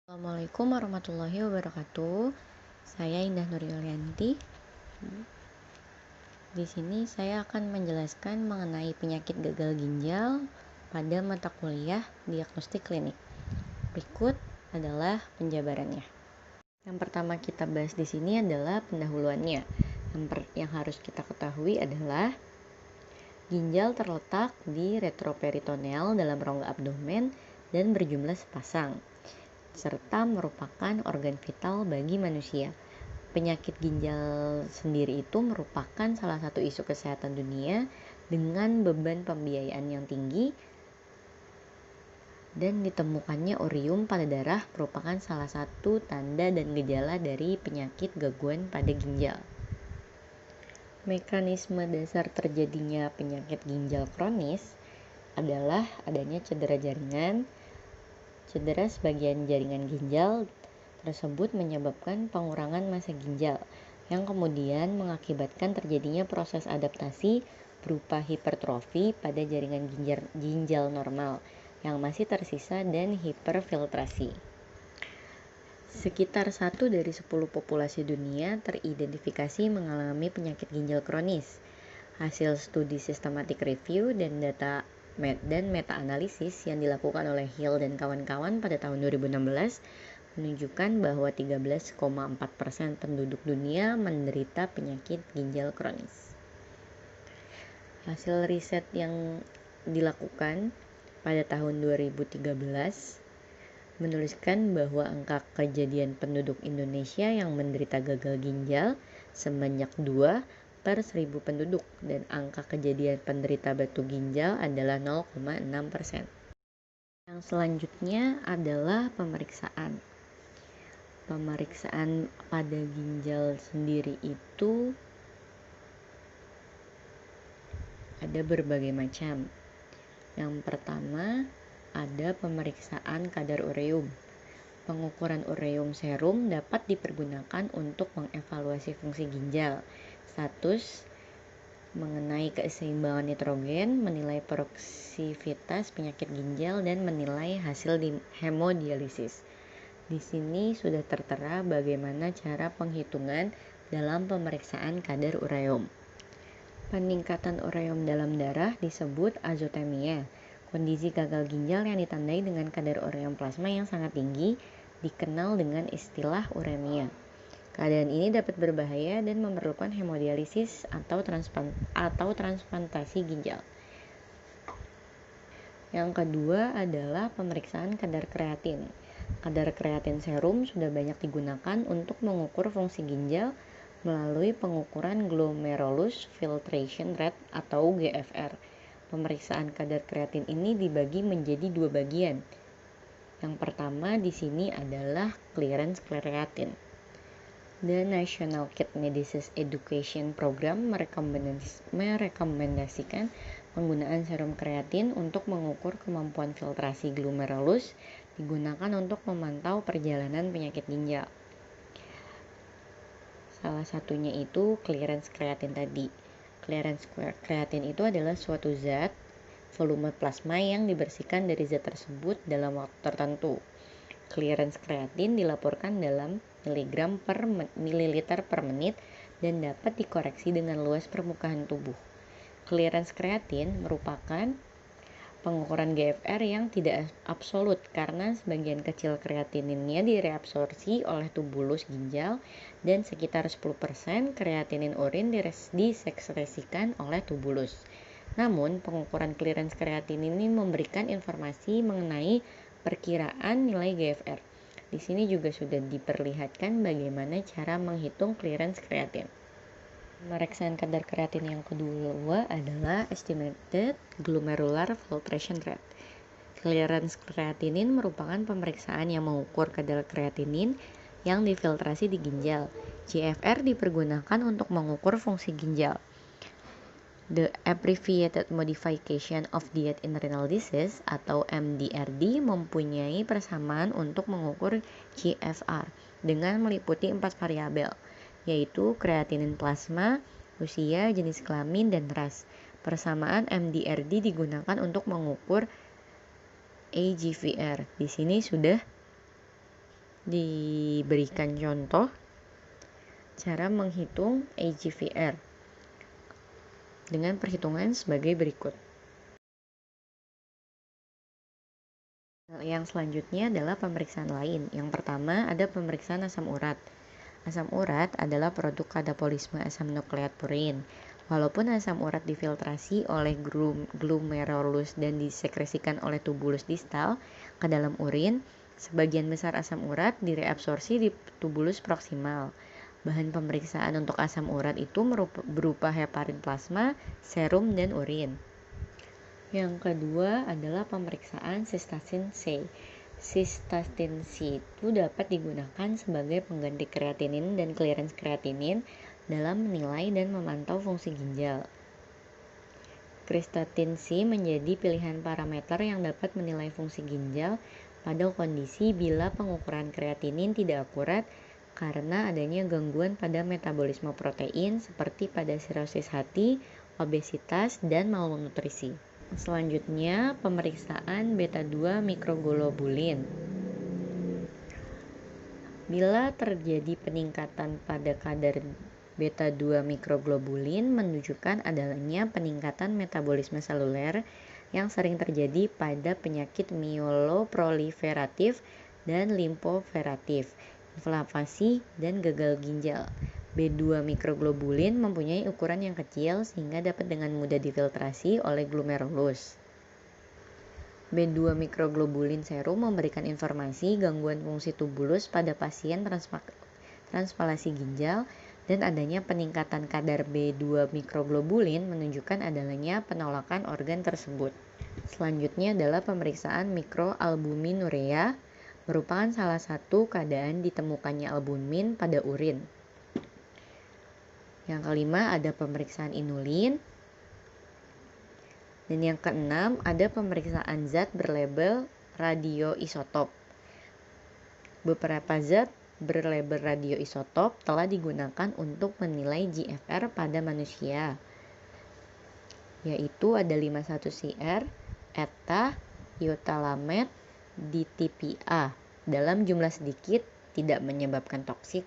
Assalamualaikum warahmatullahi wabarakatuh. Saya Indah Nuryulianti. Di sini saya akan menjelaskan mengenai penyakit gagal ginjal pada mata kuliah diagnostik klinik. Berikut adalah penjabarannya. Yang pertama kita bahas di sini adalah pendahuluannya. Yang harus kita ketahui adalah ginjal terletak di retroperitoneal dalam rongga abdomen dan berjumlah sepasang, serta merupakan organ vital bagi manusia. Penyakit ginjal sendiri itu merupakan salah satu isu kesehatan dunia dengan beban pembiayaan yang tinggi, dan ditemukannya urium pada darah merupakan salah satu tanda dan gejala dari penyakit gangguan pada ginjal. Mekanisme dasar terjadinya penyakit ginjal kronis adalah adanya cedera jaringan. Cedera sebagian jaringan ginjal tersebut menyebabkan pengurangan massa ginjal, yang kemudian mengakibatkan terjadinya proses adaptasi berupa hipertrofi pada jaringan ginjal normal yang masih tersisa dan hiperfiltrasi. Sekitar 1 dari 10 populasi dunia teridentifikasi mengalami penyakit ginjal kronis. Hasil studi systematic review dan meta-analisis yang dilakukan oleh Hill dan kawan-kawan pada tahun 2016 menunjukkan bahwa 13,4% penduduk dunia menderita penyakit ginjal kronis. Hasil riset yang dilakukan pada tahun 2013 menuliskan bahwa angka kejadian penduduk Indonesia yang menderita gagal ginjal sebanyak 2 per 1000 penduduk, dan angka kejadian penderita batu ginjal adalah 0,6%. Yang selanjutnya adalah pemeriksaan. Pemeriksaan pada ginjal sendiri itu ada berbagai macam. Yang pertama ada pemeriksaan kadar ureum. Pengukuran ureum serum dapat dipergunakan untuk mengevaluasi fungsi ginjal, status mengenai keseimbangan nitrogen, menilai progresivitas penyakit ginjal, dan menilai hasil hemodialisis. Di sini sudah tertera bagaimana cara penghitungan dalam pemeriksaan kadar ureum. Peningkatan ureum dalam darah disebut azotemia. Kondisi gagal ginjal yang ditandai dengan kadar ureum plasma yang sangat tinggi dikenal dengan istilah uremia. Keadaan ini dapat berbahaya dan memerlukan hemodialisis atau transplantasi ginjal. Yang kedua adalah pemeriksaan kadar kreatin. Kadar kreatin serum sudah banyak digunakan untuk mengukur fungsi ginjal melalui pengukuran glomerulus filtration rate atau GFR. Pemeriksaan kadar kreatin ini dibagi menjadi 2 bagian. Yang pertama di sini adalah clearance kreatin. The National Kidney Disease Education Program merekomendasikan penggunaan serum kreatin untuk mengukur kemampuan filtrasi glomerulus digunakan untuk memantau perjalanan penyakit ginjal. Salah satunya itu clearance kreatin tadi. Clearance kreatin itu adalah suatu zat volume plasma yang dibersihkan dari zat tersebut dalam waktu tertentu. Clearance kreatin dilaporkan dalam miligram per mililiter per menit dan dapat dikoreksi dengan luas permukaan tubuh. Clearance kreatin merupakan pengukuran GFR yang tidak absolut karena sebagian kecil kreatininnya direabsorpsi oleh tubulus ginjal dan sekitar 10% kreatinin urin disekresikan oleh tubulus. Namun, pengukuran clearance kreatin ini memberikan informasi mengenai perkiraan nilai GFR. Di sini juga sudah diperlihatkan bagaimana cara menghitung clearance kreatin. Pemeriksaan kadar kreatin yang kedua adalah estimated glomerular filtration rate. Clearance kreatinin merupakan pemeriksaan yang mengukur kadar kreatinin yang difiltrasi di ginjal. GFR dipergunakan untuk mengukur fungsi ginjal. The Abbreviated Modification of Diet in Renal Disease atau MDRD mempunyai persamaan untuk mengukur GFR dengan meliputi 4 variabel, yaitu kreatinin plasma, usia, jenis kelamin, dan ras. Persamaan MDRD digunakan untuk mengukur AGVR. Di sini sudah diberikan contoh cara menghitung AGVR dengan perhitungan sebagai berikut. Yang selanjutnya adalah pemeriksaan lain. Yang pertama ada pemeriksaan asam urat. Asam urat adalah produk katabolisme asam nukleat purin. Walaupun asam urat difiltrasi oleh glomerulus dan disekresikan oleh tubulus distal ke dalam urin, sebagian besar asam urat direabsorpsi di tubulus proksimal. Bahan pemeriksaan untuk asam urat itu berupa heparin plasma, serum, dan urin. Yang kedua adalah pemeriksaan sistatin C. Sistatin C itu dapat digunakan sebagai pengganti kreatinin dan clearance kreatinin dalam menilai dan memantau fungsi ginjal. Sistatin C menjadi pilihan parameter yang dapat menilai fungsi ginjal pada kondisi bila pengukuran kreatinin tidak akurat karena adanya gangguan pada metabolisme protein seperti pada sirosis hati, obesitas, dan malnutrisi. Selanjutnya, pemeriksaan beta-2 mikroglobulin. Bila terjadi peningkatan pada kadar beta-2 mikroglobulin menunjukkan adanya peningkatan metabolisme seluler yang sering terjadi pada penyakit mieloproliferatif dan limfoferatif, inflamasi, dan gagal ginjal. B2 mikroglobulin mempunyai ukuran yang kecil sehingga dapat dengan mudah difiltrasi oleh glomerulus. B2 mikroglobulin serum memberikan informasi gangguan fungsi tubulus pada pasien transplantasi ginjal dan adanya peningkatan kadar B2 mikroglobulin menunjukkan adanya penolakan organ tersebut. Selanjutnya adalah pemeriksaan mikroalbuminuria, merupakan salah satu keadaan ditemukannya albumin pada urin. Yang kelima ada pemeriksaan inulin. Dan yang keenam ada pemeriksaan zat berlabel radioisotop. Beberapa zat berlabel radioisotop telah digunakan untuk menilai GFR pada manusia, yaitu ada 51CR, eta, iotalamet, DTPA. Dalam jumlah sedikit, tidak menyebabkan toksik.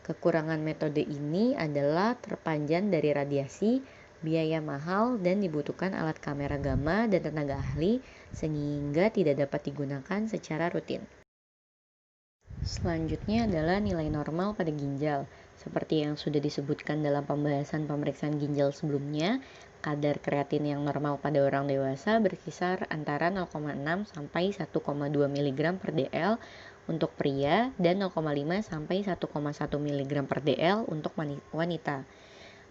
Kekurangan metode ini adalah terpanjang dari radiasi, biaya mahal, dan dibutuhkan alat kamera gamma dan tenaga ahli sehingga tidak dapat digunakan secara rutin. Selanjutnya adalah nilai normal pada ginjal. Seperti yang sudah disebutkan dalam pembahasan pemeriksaan ginjal sebelumnya, kadar kreatin yang normal pada orang dewasa berkisar antara 0,6 sampai 1,2 mg per dl untuk pria dan 0,5 sampai 1,1 mg per dl untuk wanita.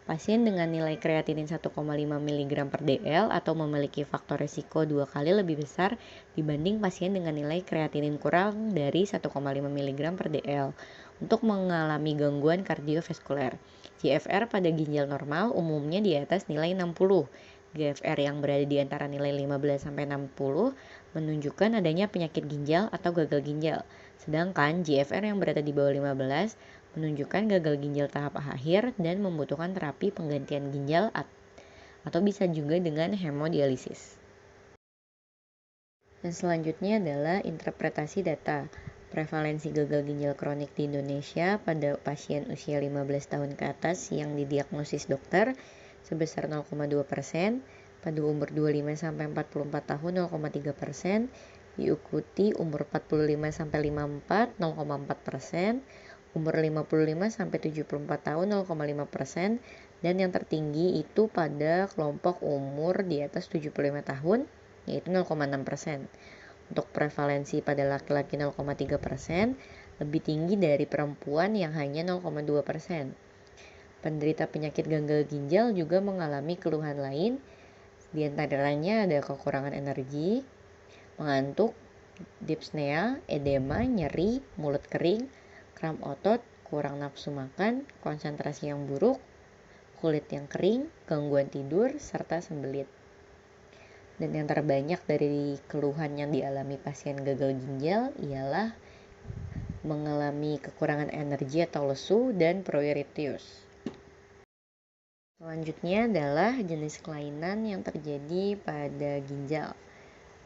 Pasien dengan nilai kreatinin 1,5 mg per dl atau memiliki faktor risiko 2 kali lebih besar dibanding pasien dengan nilai kreatinin kurang dari 1,5 mg per dl untuk mengalami gangguan kardiovaskuler. GFR pada ginjal normal umumnya di atas nilai 60. GFR yang berada di antara nilai 15 sampai 60 menunjukkan adanya penyakit ginjal atau gagal ginjal. Sedangkan GFR yang berada di bawah 15 menunjukkan gagal ginjal tahap akhir dan membutuhkan terapi penggantian ginjal atau bisa juga dengan hemodialisis. Dan selanjutnya adalah interpretasi data. Prevalensi gagal ginjal kronik di Indonesia pada pasien usia 15 tahun ke atas yang didiagnosis dokter sebesar 0,2%, pada umur 25 sampai 44 tahun 0,3%, diikuti umur 45 sampai 54 0,4%, umur 55 sampai 74 tahun 0,5%, dan yang tertinggi itu pada kelompok umur di atas 75 tahun yaitu 0,6%. Untuk prevalensi pada laki-laki 0,3%, lebih tinggi dari perempuan yang hanya 0,2%. Penderita penyakit gagal ginjal juga mengalami keluhan lain, di antaranya ada kekurangan energi, mengantuk, dyspnea, edema, nyeri, mulut kering, kram otot, kurang nafsu makan, konsentrasi yang buruk, kulit yang kering, gangguan tidur, serta sembelit. Dan yang terbanyak dari keluhan yang dialami pasien gagal ginjal ialah mengalami kekurangan energi atau lesu dan pruritus. Selanjutnya adalah jenis kelainan yang terjadi pada ginjal.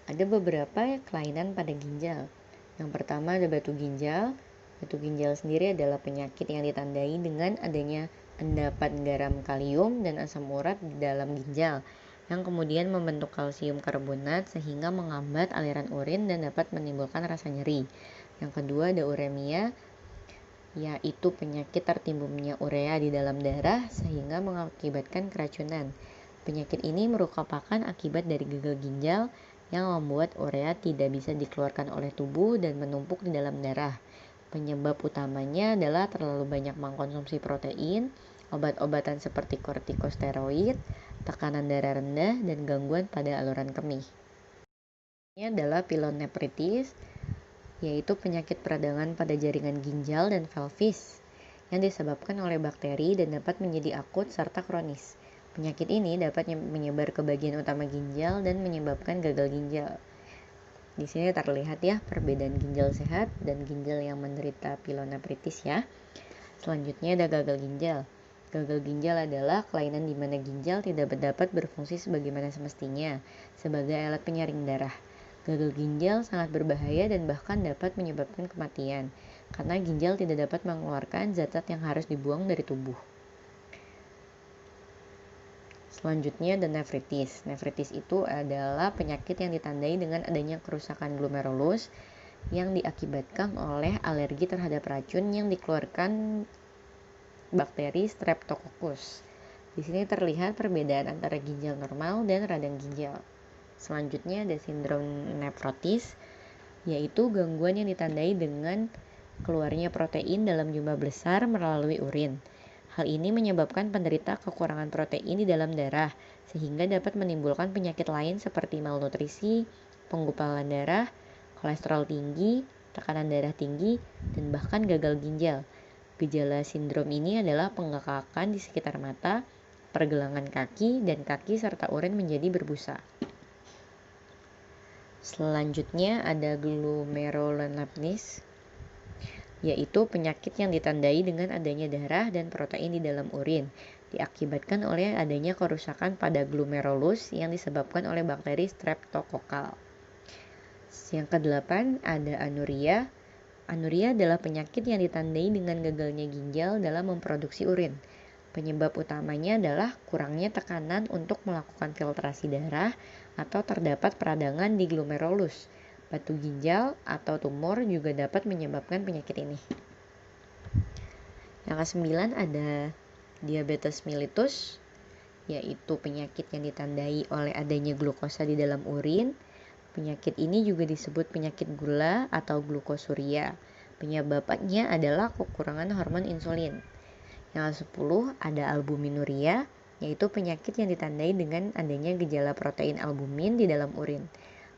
Ada beberapa kelainan pada ginjal. Yang pertama ada batu ginjal, Batu ginjal sendiri adalah penyakit yang ditandai dengan adanya endapan garam kalium dan asam urat di dalam ginjal yang kemudian membentuk kalsium karbonat sehingga menghambat aliran urin dan dapat menimbulkan rasa nyeri. Yang kedua ada uremia, yaitu penyakit tertimbunnya urea di dalam darah sehingga mengakibatkan keracunan. Penyakit ini merupakan akibat dari gagal ginjal yang membuat urea tidak bisa dikeluarkan oleh tubuh dan menumpuk di dalam darah. Penyebab utamanya adalah terlalu banyak mengkonsumsi protein, obat-obatan seperti kortikosteroid, tekanan darah rendah, dan gangguan pada aluran kemih. Ini adalah pilonefritis, yaitu penyakit peradangan pada jaringan ginjal dan pelvis yang disebabkan oleh bakteri dan dapat menjadi akut serta kronis. Penyakit ini dapat menyebar ke bagian utama ginjal dan menyebabkan gagal ginjal. Di sini terlihat ya perbedaan ginjal sehat dan ginjal yang menderita pilonefritis ya. Selanjutnya ada gagal ginjal. Gagal ginjal adalah kelainan di mana ginjal tidak dapat berfungsi sebagaimana semestinya sebagai alat penyaring darah. Gagal ginjal sangat berbahaya dan bahkan dapat menyebabkan kematian karena ginjal tidak dapat mengeluarkan zat-zat yang harus dibuang dari tubuh. Selanjutnya ada nefritis. Nefritis itu adalah penyakit yang ditandai dengan adanya kerusakan glomerulus yang diakibatkan oleh alergi terhadap racun yang dikeluarkan bakteri Streptococcus. Di sini terlihat perbedaan antara ginjal normal dan radang ginjal. Selanjutnya ada sindrom nefrotis, yaitu gangguan yang ditandai dengan keluarnya protein dalam jumlah besar melalui urin. Hal ini menyebabkan penderita kekurangan protein di dalam darah, sehingga dapat menimbulkan penyakit lain seperti malnutrisi, penggumpalan darah, kolesterol tinggi, tekanan darah tinggi, dan bahkan gagal ginjal. Gejala sindrom ini adalah penggekakan di sekitar mata, pergelangan kaki, dan kaki serta urin menjadi berbusa. Selanjutnya ada glomerulonephritis, yaitu penyakit yang ditandai dengan adanya darah dan protein di dalam urin, diakibatkan oleh adanya kerusakan pada glomerulus yang disebabkan oleh bakteri streptokokal. Yang kedelapan ada anuria. Anuria adalah penyakit yang ditandai dengan gagalnya ginjal dalam memproduksi urin. Penyebab utamanya adalah kurangnya tekanan untuk melakukan filtrasi darah atau terdapat peradangan di glomerulus. Batu ginjal atau tumor juga dapat menyebabkan penyakit ini. Yang ke-9 ada diabetes mellitus, yaitu penyakit yang ditandai oleh adanya glukosa di dalam urin. Penyakit ini juga disebut penyakit gula atau glukosuria. Penyebabnya adalah kekurangan hormon insulin. Yang ke-10 ada albuminuria, yaitu penyakit yang ditandai dengan adanya gejala protein albumin di dalam urin.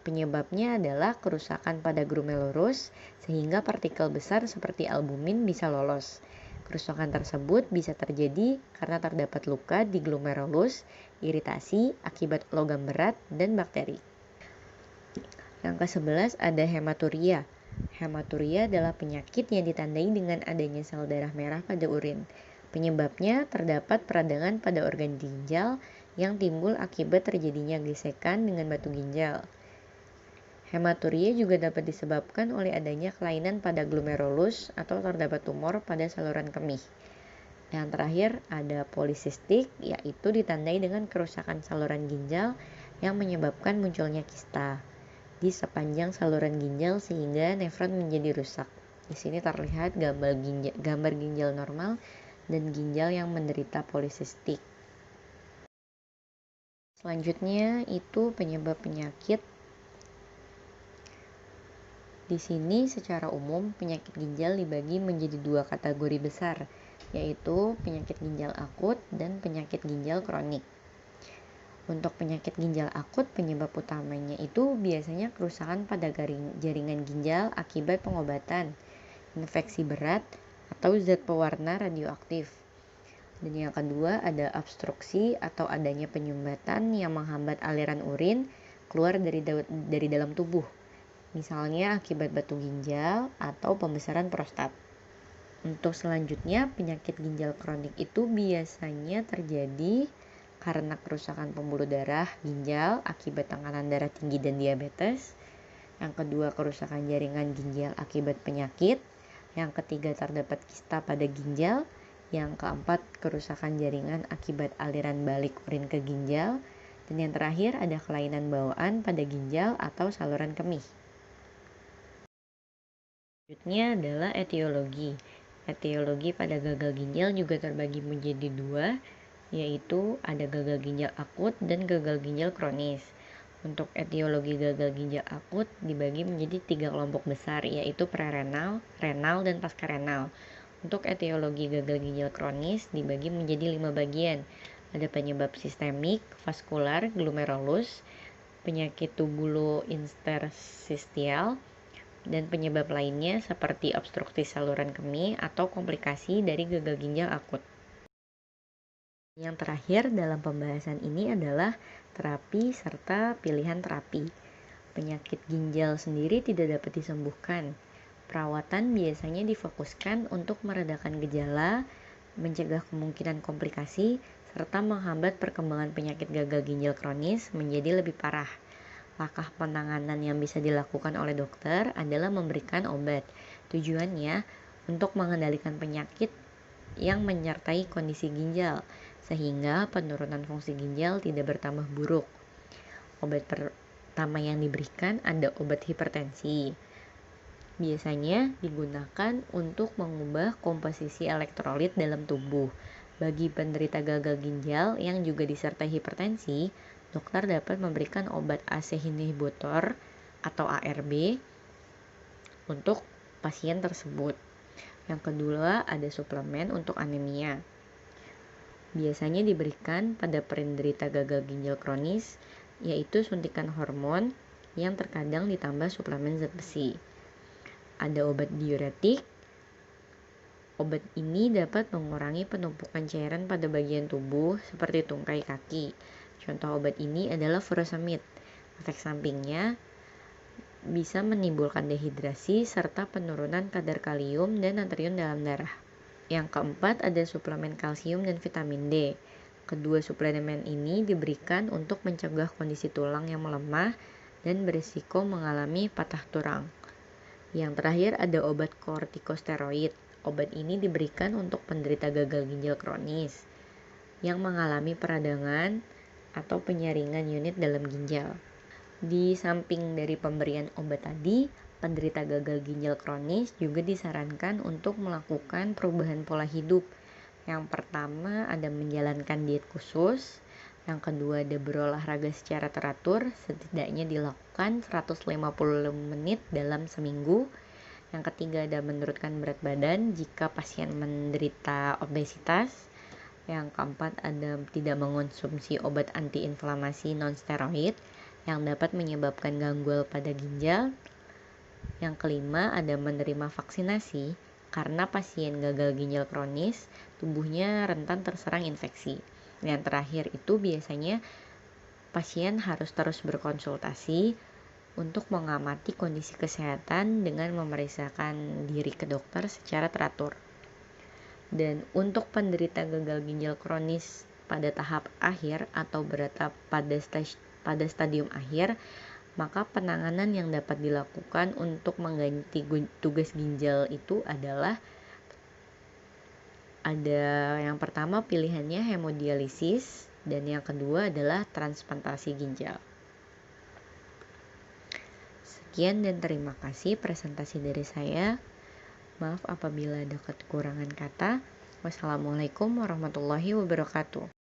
Penyebabnya adalah kerusakan pada glomerulus sehingga partikel besar seperti albumin bisa lolos. Kerusakan tersebut bisa terjadi karena terdapat luka di glomerulus, iritasi akibat logam berat, dan bakteri. Yang ke-11 ada hematuria. Hematuria adalah penyakit yang ditandai dengan adanya sel darah merah pada urin. Penyebabnya terdapat peradangan pada organ ginjal yang timbul akibat terjadinya gesekan dengan batu ginjal. Hematuria juga dapat disebabkan oleh adanya kelainan pada glomerulus atau terdapat tumor pada saluran kemih. Yang terakhir ada polisistik, yaitu ditandai dengan kerusakan saluran ginjal yang menyebabkan munculnya kista di sepanjang saluran ginjal sehingga nefron menjadi rusak. Di sini terlihat gambar ginjal normal dan ginjal yang menderita polisistik. Selanjutnya itu penyebab penyakit. Di sini secara umum penyakit ginjal dibagi menjadi dua kategori besar, yaitu penyakit ginjal akut dan penyakit ginjal kronik. Untuk penyakit ginjal akut, penyebab utamanya itu biasanya kerusakan pada jaringan ginjal akibat pengobatan, infeksi berat, atau zat pewarna radioaktif. Dan yang kedua ada obstruksi atau adanya penyumbatan yang menghambat aliran urin keluar dari dalam tubuh. Misalnya akibat batu ginjal atau pembesaran prostat. Untuk selanjutnya, penyakit ginjal kronik itu biasanya terjadi karena kerusakan pembuluh darah ginjal akibat tekanan darah tinggi dan diabetes. Yang kedua, kerusakan jaringan ginjal akibat penyakit. Yang ketiga, terdapat kista pada ginjal. Yang keempat, kerusakan jaringan akibat aliran balik urin ke ginjal. Dan yang terakhir, ada kelainan bawaan pada ginjal atau saluran kemih. Selanjutnya adalah etiologi. Etiologi pada gagal ginjal juga terbagi menjadi dua, yaitu ada gagal ginjal akut dan gagal ginjal kronis. Untuk etiologi gagal ginjal akut dibagi menjadi 3 kelompok besar, yaitu prerenal, renal, dan pascarenal. Untuk etiologi gagal ginjal kronis dibagi menjadi 5 bagian. Ada penyebab sistemik, vaskular, glomerulus, penyakit tubulo-interstisial, dan penyebab lainnya seperti obstruksi saluran kemih atau komplikasi dari gagal ginjal akut. Yang terakhir dalam pembahasan ini adalah terapi serta pilihan terapi. Penyakit ginjal sendiri tidak dapat disembuhkan. Perawatan biasanya difokuskan untuk meredakan gejala, mencegah kemungkinan komplikasi, serta menghambat perkembangan penyakit gagal ginjal kronis menjadi lebih parah. Langkah penanganan yang bisa dilakukan oleh dokter adalah memberikan obat. Tujuannya untuk mengendalikan penyakit yang menyertai kondisi ginjal, sehingga penurunan fungsi ginjal tidak bertambah buruk. Obat pertama yang diberikan ada obat hipertensi. Biasanya digunakan untuk mengubah komposisi elektrolit dalam tubuh. Bagi penderita gagal ginjal yang juga disertai hipertensi, dokter dapat memberikan obat ACE inhibitor atau ARB untuk pasien tersebut. Yang kedua ada suplemen untuk anemia. Biasanya diberikan pada penderita gagal ginjal kronis, yaitu suntikan hormon yang terkadang ditambah suplemen zat besi. Ada obat diuretik. Obat ini dapat mengurangi penumpukan cairan pada bagian tubuh seperti tungkai kaki. Contoh obat ini adalah furosemid. Efek sampingnya bisa menimbulkan dehidrasi serta penurunan kadar kalium dan natrium dalam darah. Yang keempat ada suplemen kalsium dan vitamin D. Kedua suplemen ini diberikan untuk mencegah kondisi tulang yang melemah dan berisiko mengalami patah tulang. Yang terakhir ada obat kortikosteroid. Obat ini diberikan untuk penderita gagal ginjal kronis yang mengalami peradangan atau penyaringan unit dalam ginjal. Di samping dari pemberian obat tadi, penderita gagal ginjal kronis juga disarankan untuk melakukan perubahan pola hidup. Yang pertama ada menjalankan diet khusus. Yang kedua ada berolahraga secara teratur, setidaknya dilakukan 150 menit dalam seminggu. Yang ketiga ada menurunkan berat badan jika pasien menderita obesitas. Yang keempat ada tidak mengonsumsi obat antiinflamasi non-steroid yang dapat menyebabkan gangguan pada ginjal. Yang kelima ada menerima vaksinasi karena pasien gagal ginjal kronis tubuhnya rentan terserang infeksi. Yang terakhir itu biasanya pasien harus terus berkonsultasi untuk mengamati kondisi kesehatan dengan memeriksakan diri ke dokter secara teratur. Dan untuk penderita gagal ginjal kronis pada tahap akhir atau berada pada stadium akhir, maka penanganan yang dapat dilakukan untuk mengganti tugas ginjal itu adalah ada yang pertama pilihannya hemodialisis dan yang kedua adalah transplantasi ginjal. Sekian dan terima kasih presentasi dari saya. Maaf apabila ada kekurangan kata. Wassalamualaikum warahmatullahi wabarakatuh.